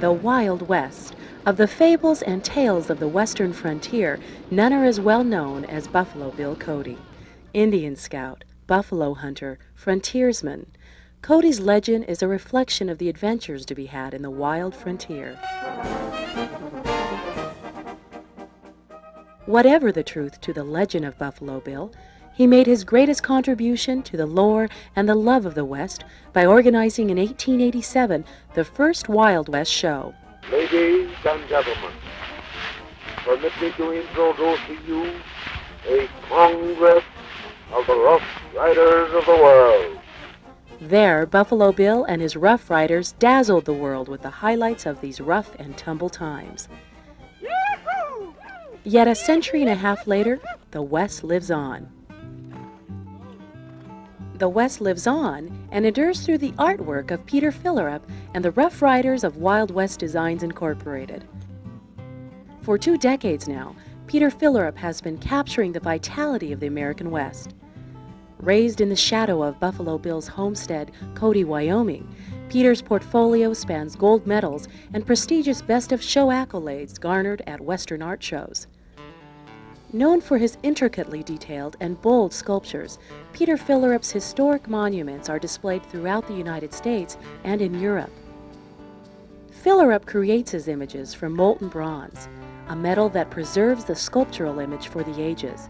the Wild West. Of the fables and tales of the western frontier, none are as well known as Buffalo Bill Cody. Indian scout, buffalo hunter, frontiersman, Cody's legend is a reflection of the adventures to be had in the wild frontier. Whatever the truth to the legend of Buffalo Bill, he made his greatest contribution to the lore and the love of the West by organizing in 1887 the first Wild West show. Ladies and gentlemen, permit me to introduce to you a Congress of the Rough Riders of the World. There, Buffalo Bill and his Rough Riders dazzled the world with the highlights of these rough and tumble times. Yahoo! Yet a century and a half later, the West lives on. The West lives on and endures through the artwork of Peter Fillerup and the Rough Riders of Wild West Designs Incorporated. For 2 decades now, Peter Fillerup has been capturing the vitality of the American West. Raised in the shadow of Buffalo Bill's homestead, Cody, Wyoming, Peter's portfolio spans gold medals and prestigious Best of Show accolades garnered at Western art shows. Known for his intricately detailed and bold sculptures, Peter Fillerup's historic monuments are displayed throughout the United States and in Europe. Fillerup creates his images from molten bronze, a metal that preserves the sculptural image for the ages.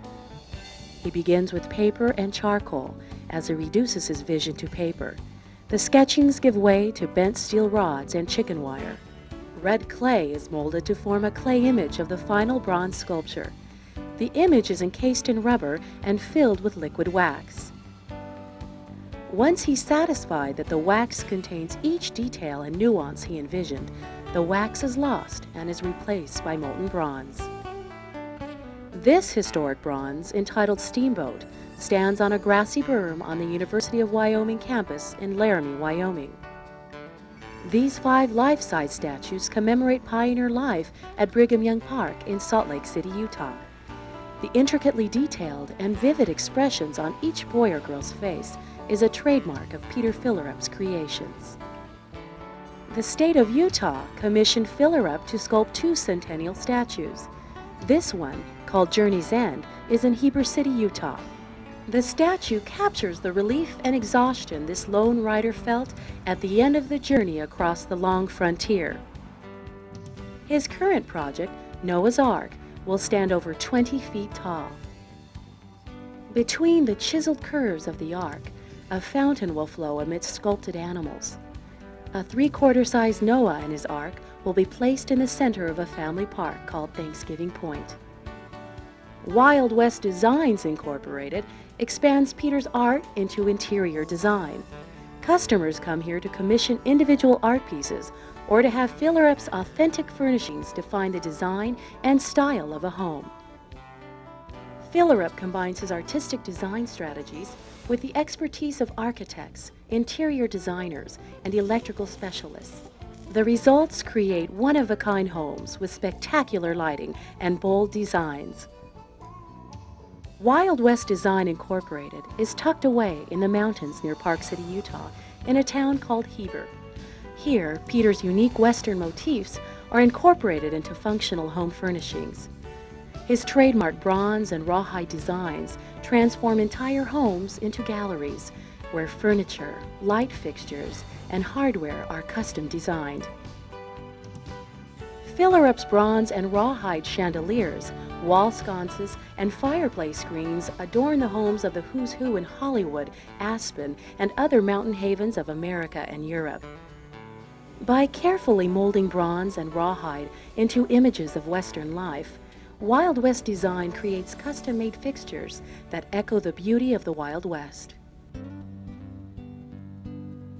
He begins with paper and charcoal as he reduces his vision to paper. The sketchings give way to bent steel rods and chicken wire. Red clay is molded to form a clay image of the final bronze sculpture. The image is encased in rubber and filled with liquid wax. Once he's satisfied that the wax contains each detail and nuance he envisioned, the wax is lost and is replaced by molten bronze. This historic bronze, entitled Steamboat, stands on a grassy berm on the University of Wyoming campus in Laramie, Wyoming. These 5 life-size statues commemorate pioneer life at Brigham Young Park in Salt Lake City, Utah. The intricately detailed and vivid expressions on each boy or girl's face is a trademark of Peter Fillerup's creations. The state of Utah commissioned Fillerup to sculpt 2 centennial statues. This one, called Journey's End, is in Heber City, Utah. The statue captures the relief and exhaustion this lone rider felt at the end of the journey across the long frontier. His current project, Noah's Ark, will stand over 20 feet tall. Between the chiseled curves of the ark, a fountain will flow amidst sculpted animals. A 3/4-size Noah and his ark will be placed in the center of a family park called Thanksgiving Point. Wild West Designs Incorporated expands Peter's art into interior design. Customers come here to commission individual art pieces or to have Fillerup's authentic furnishings define the design and style of a home. Fillerup combines his artistic design strategies with the expertise of architects, interior designers, and electrical specialists. The results create one-of-a-kind homes with spectacular lighting and bold designs. Wild West Design Incorporated is tucked away in the mountains near Park City, Utah, in a town called Heber. Here, Peter's unique Western motifs are incorporated into functional home furnishings. His trademark bronze and rawhide designs transform entire homes into galleries where furniture, light fixtures, and hardware are custom designed. Fillerup's bronze and rawhide chandeliers, wall sconces, and fireplace screens adorn the homes of the who's who in Hollywood, Aspen, and other mountain havens of America and Europe. By carefully molding bronze and rawhide into images of Western life, Wild West Design creates custom-made fixtures that echo the beauty of the Wild West.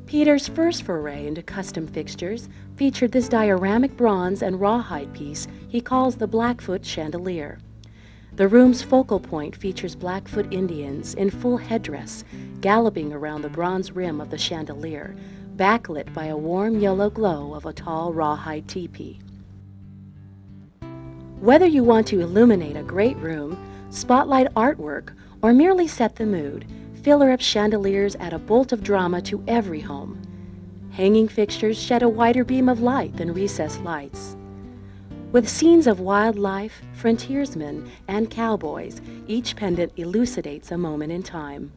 Peter's first foray into custom fixtures featured this dioramic bronze and rawhide piece he calls the Blackfoot Chandelier. The room's focal point features Blackfoot Indians in full headdress, galloping around the bronze rim of the chandelier, backlit by a warm yellow glow of a tall rawhide teepee. Whether you want to illuminate a great room, spotlight artwork, or merely set the mood, Fillerup's chandeliers add a bolt of drama to every home. Hanging fixtures shed a wider beam of light than recessed lights. With scenes of wildlife, frontiersmen, and cowboys, each pendant elucidates a moment in time.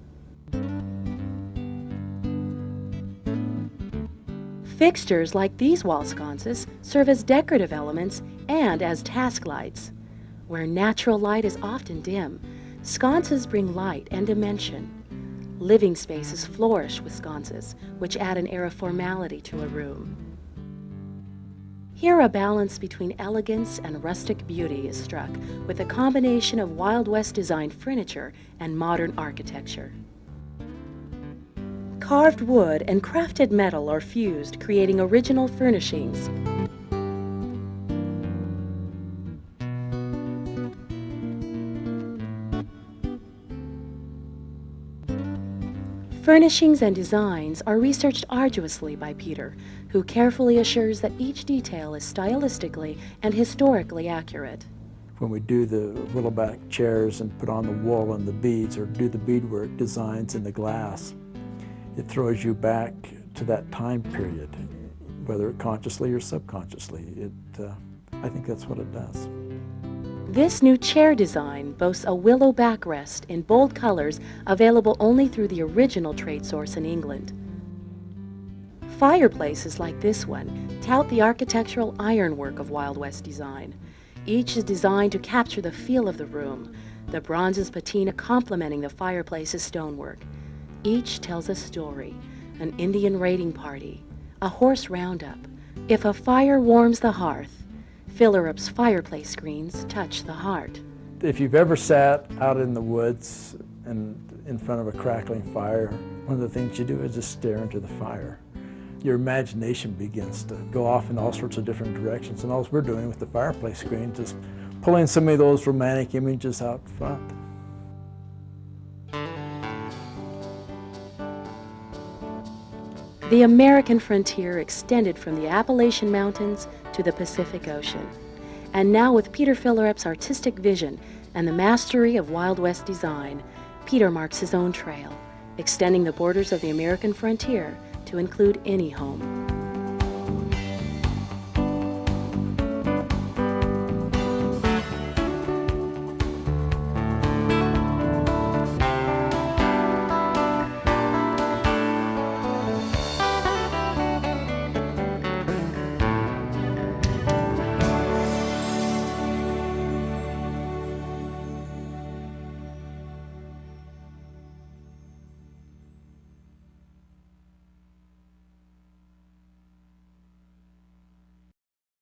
Fixtures like these wall sconces serve as decorative elements and as task lights. Where natural light is often dim, sconces bring light and dimension. Living spaces flourish with sconces, which add an air of formality to a room. Here a balance between elegance and rustic beauty is struck with a combination of Wild West designed furniture and modern architecture. Carved wood and crafted metal are fused, creating original furnishings. Furnishings and designs are researched arduously by Peter, who carefully assures that each detail is stylistically and historically accurate. When we do the willowback chairs and put on the wool and the beads, or do the beadwork designs in the glass, it throws you back to that time period, whether consciously or subconsciously. I think that's what it does. This new chair design boasts a willow backrest in bold colors available only through the original trade source in England. Fireplaces like this one tout the architectural ironwork of Wild West design. Each is designed to capture the feel of the room, the bronze's patina complementing the fireplace's stonework. Each tells a story, an Indian raiding party, a horse roundup. If a fire warms the hearth, Fillerup's fireplace screens touch the heart. If you've ever sat out in the woods and in front of a crackling fire, one of the things you do is just stare into the fire. Your imagination begins to go off in all sorts of different directions, and all we're doing with the fireplace screen is just pulling some of those romantic images out front. The American frontier extended from the Appalachian Mountains to the Pacific Ocean. And now with Peter Fillerup's artistic vision and the mastery of Wild West design, Peter marks his own trail, extending the borders of the American frontier to include any home.